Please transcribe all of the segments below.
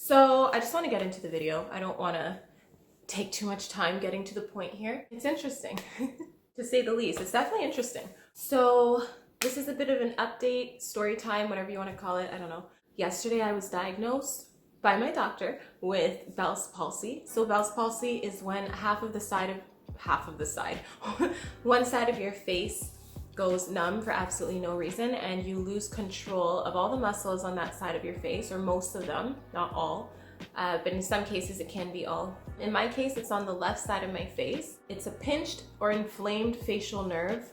So I just want to get into the video. I don't want to take too much time getting to the point here. It's interesting, to say the least. It's definitely interesting. So this is a bit of an update, story time, whatever you want to call it. I don't know. Yesterday I was diagnosed by my doctor with Bell's palsy. So Bell's palsy is when one side of your face goes numb for absolutely no reason, and you lose control of all the muscles on that side of your face, or most of them, not all, but in some cases it can be all. In my case, it's on the left side of my face. It's a pinched or inflamed facial nerve,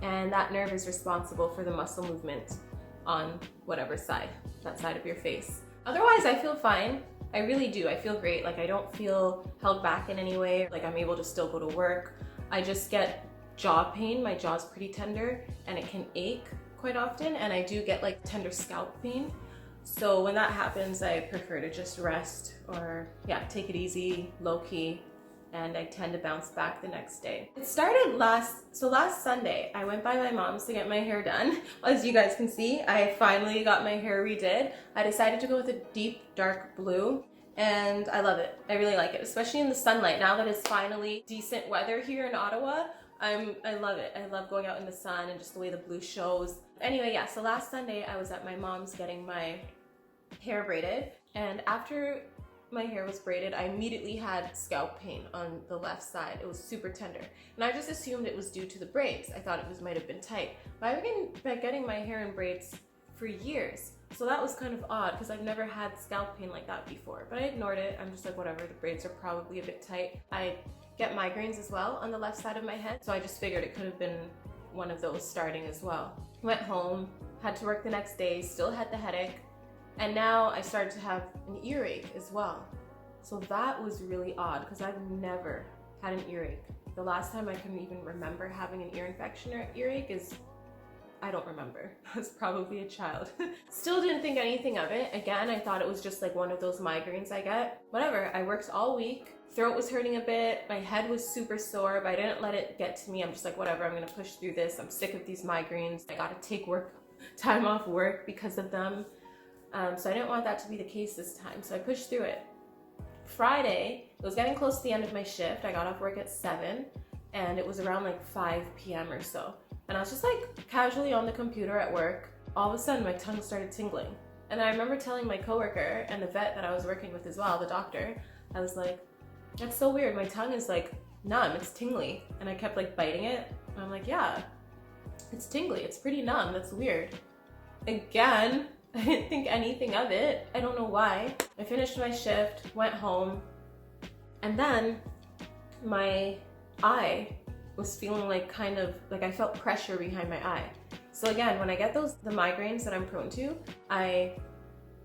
and that nerve is responsible for the muscle movement on whatever side, that side of your face. Otherwise, I feel fine. I really do. I feel great. Like, I don't feel held back in any way. Like, I'm able to still go to work. I just get jaw pain. My jaw's pretty tender and it can ache quite often, and I do get like tender scalp pain. So when that happens, I prefer to just rest or take it easy, low-key, and I tend to bounce back the next day. It started last Sunday. I went by my mom's to get my hair done. As you guys can see, I finally got my hair redid. I decided to go with a deep dark blue, and I love it. I really like it, especially in the sunlight. Now that it's finally decent weather here in Ottawa, I love it. I love going out in the sun and just the way the blue shows. Anyway, so last Sunday I was at my mom's getting my hair braided, and after my hair was braided, I immediately had scalp pain on the left side. It was super tender, and I just assumed it was due to the braids. I thought it might have been tight. But I've been getting my hair in braids for years, so that was kind of odd because I've never had scalp pain like that before. But I ignored it. I'm just like, whatever, the braids are probably a bit tight. I get migraines as well on the left side of my head, so I just figured it could have been one of those starting as well. Went home, had to work the next day, still had the headache, and now I started to have an earache as well. So that was really odd because I've never had an earache. The last time I can even remember having an ear infection or earache is, I don't remember. I was probably a child. Still didn't think anything of it. Again, I thought it was just like one of those migraines I get. Whatever, I worked all week. Throat was hurting a bit. My head was super sore, but I didn't let it get to me. I'm just like, whatever, I'm gonna push through this. I'm sick of these migraines. I gotta take time off work because of them. So I didn't want that to be the case this time. So I pushed through it. Friday, it was getting close to the end of my shift. I got off work at 7, and it was around like 5 p.m. or so. And I was just like casually on the computer at work. All of a sudden, my tongue started tingling. And I remember telling my coworker and the vet that I was working with as well, the doctor, I was like, that's so weird. My tongue is like numb, it's tingly. And I kept like biting it. And I'm like, yeah, it's tingly. It's pretty numb. That's weird. Again, I didn't think anything of it. I don't know why. I finished my shift, went home, and then my eye was feeling like I felt pressure behind my eye. So again, when I get the migraines that I'm prone to, I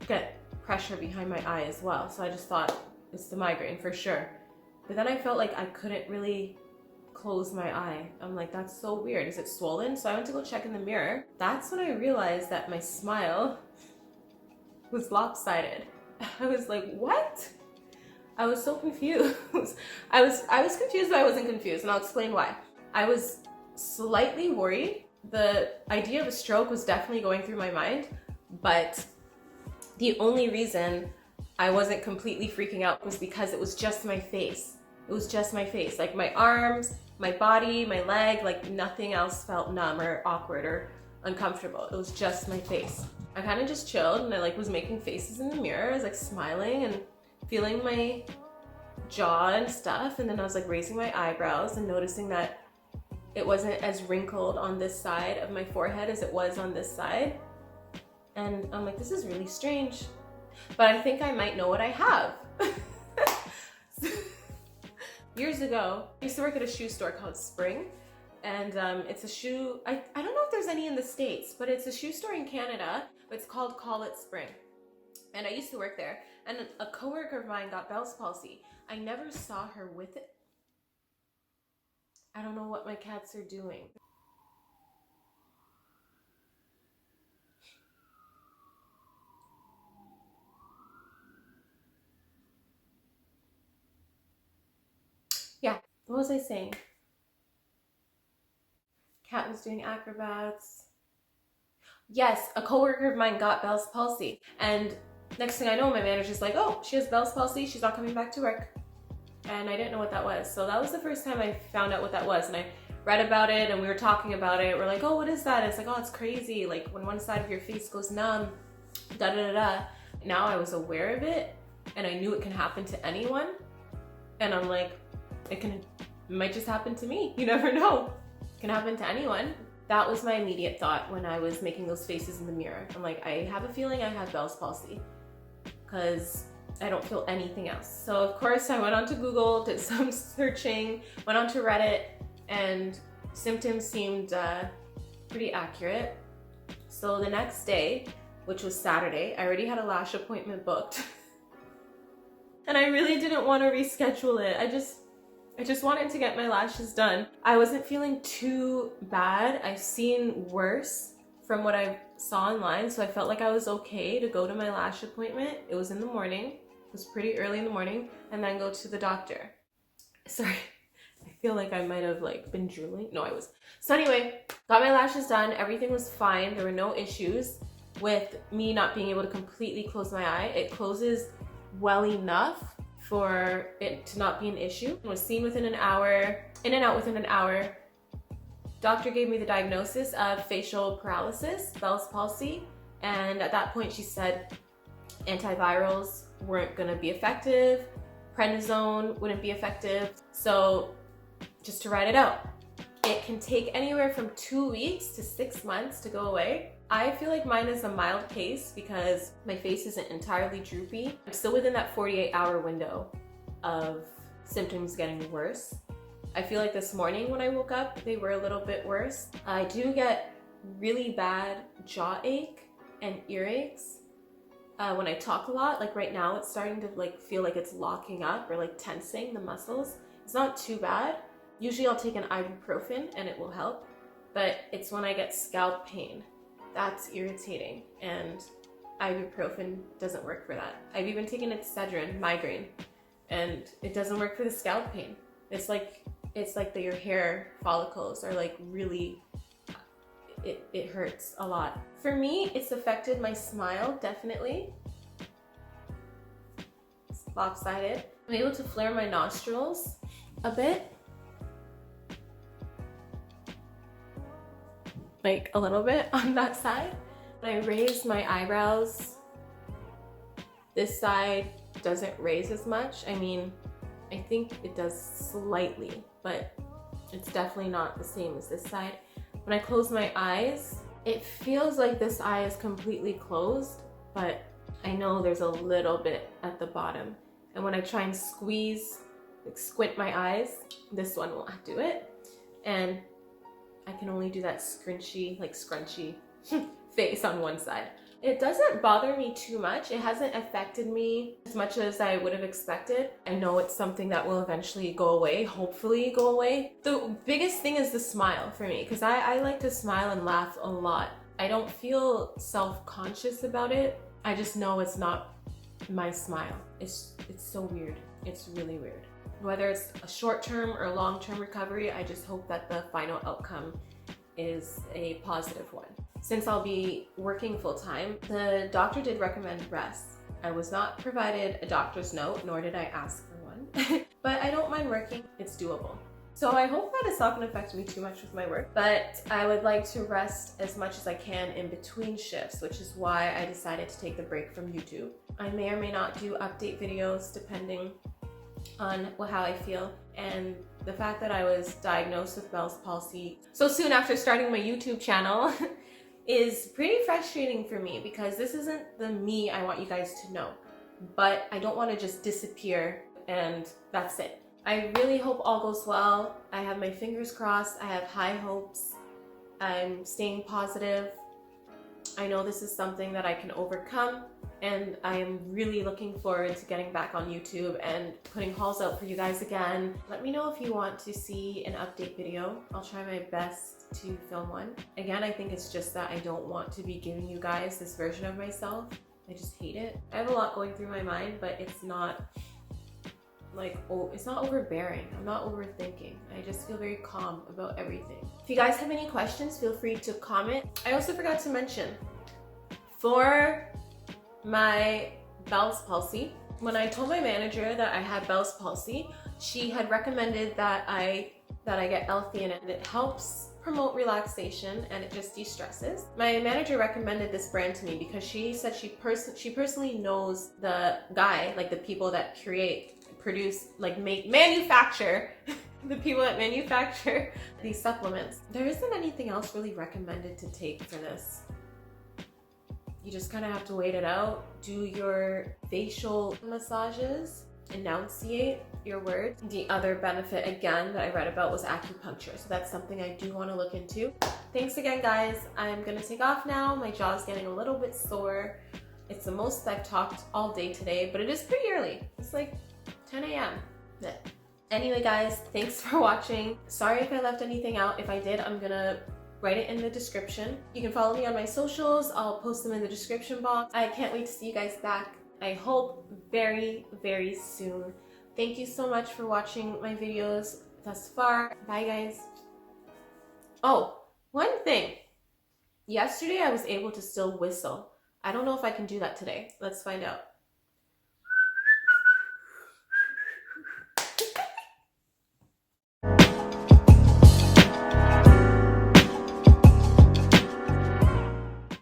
get pressure behind my eye as well. So I just thought it's the migraine for sure. But then I felt like I couldn't really close my eye. I'm like, that's so weird. Is it swollen? So I went to go check in the mirror. That's when I realized that my smile was lopsided. I was like, what? I was so confused. I was confused, but I wasn't confused, and I'll explain why. I was slightly worried. The idea of a stroke was definitely going through my mind, but the only reason I wasn't completely freaking out was because it was just my face. It was just my face. Like my arms, my body, my leg, like nothing else felt numb or awkward or uncomfortable. It was just my face. I kind of just chilled, and I like was making faces in the mirror. I was like smiling and feeling my jaw and stuff, and then I was like raising my eyebrows and noticing that it wasn't as wrinkled on this side of my forehead as it was on this side. And I'm like, this is really strange, but I think I might know what I have. Years ago, I used to work at a shoe store called Spring, and it's a shoe, I don't know if there's any in the States, but it's a shoe store in Canada, but it's called Call It Spring. And I used to work there, and a coworker of mine got Bell's palsy. I never saw her with it. I don't know what my cats are doing. Yeah, what was I saying? Cat was doing acrobats. Yes, a coworker of mine got Bell's palsy, and Next thing I know, my manager's like, oh, she has Bell's palsy, she's not coming back to work. And I didn't know what that was. So that was the first time I found out what that was. And I read about it and we were talking about it. We're like, oh, what is that? And it's like, oh, it's crazy. Like when one side of your face goes numb, da da da da. Now I was aware of it and I knew it can happen to anyone. And I'm like, it might just happen to me. You never know. It can happen to anyone. That was my immediate thought when I was making those faces in the mirror. I'm like, I have a feeling I have Bell's palsy because I don't feel anything else. So of course I went onto Google, did some searching, went onto Reddit, and symptoms seemed pretty accurate. So the next day, which was Saturday, I already had a lash appointment booked. And I really didn't want to reschedule it. I just wanted to get my lashes done. I wasn't feeling too bad. I've seen worse from what I saw online, so I felt like I was okay to go to my lash appointment. It was in the morning. It was pretty early in the morning, and then go to the doctor. Sorry, I feel like I might have like been drooling. No, I was. So anyway, got my lashes done. Everything was fine. There were no issues with me not being able to completely close my eye. It closes well enough for it to not be an issue. I was seen within an hour, in and out within an hour. Doctor gave me the diagnosis of facial paralysis, Bell's palsy, and at that point she said antivirals weren't gonna be effective, prednisone wouldn't be effective, so just to write it out. It can take anywhere from 2 weeks to 6 months to go away. I feel like mine is a mild case because my face isn't entirely droopy. I'm still within that 48-hour window of symptoms getting worse. I feel like this morning when I woke up, they were a little bit worse. I do get really bad jaw ache and earaches when I talk a lot. Like right now, it's starting to like feel like it's locking up or like tensing the muscles. It's not too bad. Usually I'll take an ibuprofen and it will help, but it's when I get scalp pain. That's irritating, and ibuprofen doesn't work for that. I've even taken Excedrin, migraine, and it doesn't work for the scalp pain. It's like your hair follicles are like really, it hurts a lot. For me, it's affected my smile, definitely. It's lopsided. I'm able to flare my nostrils a bit. Like a little bit on that side. When I raise my eyebrows, this side doesn't raise as much. I mean, I think it does slightly, but it's definitely not the same as this side. When I close my eyes, it feels like this eye is completely closed, but I know there's a little bit at the bottom. And when I try and squeeze, like squint my eyes, this one won't do it. And I can only do that scrunchy face on one side. It doesn't bother me too much. It hasn't affected me as much as I would have expected. I know it's something that will eventually go away, hopefully go away. The biggest thing is the smile for me, because I like to smile and laugh a lot. I don't feel self-conscious about it. I just know it's not my smile. It's so weird. It's really weird. Whether it's a short-term or long-term recovery, I just hope that the final outcome is a positive one. Since I'll be working full-time, the doctor did recommend rest. I was not provided a doctor's note, nor did I ask for one, but I don't mind working. It's doable. So I hope that it's not going to affect me too much with my work, but I would like to rest as much as I can in between shifts, which is why I decided to take the break from YouTube. I may or may not do update videos depending on how I feel, and the fact that I was diagnosed with Bell's palsy so soon after starting my YouTube channel is pretty frustrating for me, because this isn't the me I want you guys to know, but I don't want to just disappear and that's it. I really hope all goes well. I have my fingers crossed. I have high hopes. I'm staying positive. I know this is something that I can overcome, and I am really looking forward to getting back on YouTube and putting hauls out for you guys again. Let me know if you want to see an update video. I'll try my best to film one. Again, I think it's just that I don't want to be giving you guys this version of myself. I just hate it. I have a lot going through my mind, but it's not like, oh, it's not overbearing. I'm not overthinking. I just feel very calm about everything. If you guys have any questions, feel free to comment. I also forgot to mention, for my Bell's palsy. When I told my manager that I had Bell's palsy, she had recommended that I get L-theanine, and it helps promote relaxation and it just de-stresses. My manager recommended this brand to me because she said she personally knows the guy, like the people that produce, like manufacture the people that manufacture these supplements. There isn't anything else really recommended to take for this. You just kind of have to wait it out, do your facial massages, enunciate your words. The other benefit, again, that I read about was acupuncture. So that's something I do want to look into. Thanks again, guys. I'm going to take off now. My jaw's getting a little bit sore. It's the most I've talked all day today, but it is pretty early. It's like 10 a.m. Anyway, guys, thanks for watching. Sorry if I left anything out. If I did, I'm going to write it in the description. You can follow me on my socials. I'll post them in the description box. I can't wait to see you guys back. I hope very, very soon. Thank you so much for watching my videos thus far. Bye, guys. Oh, one thing. Yesterday I was able to still whistle. I don't know if I can do that today. Let's find out.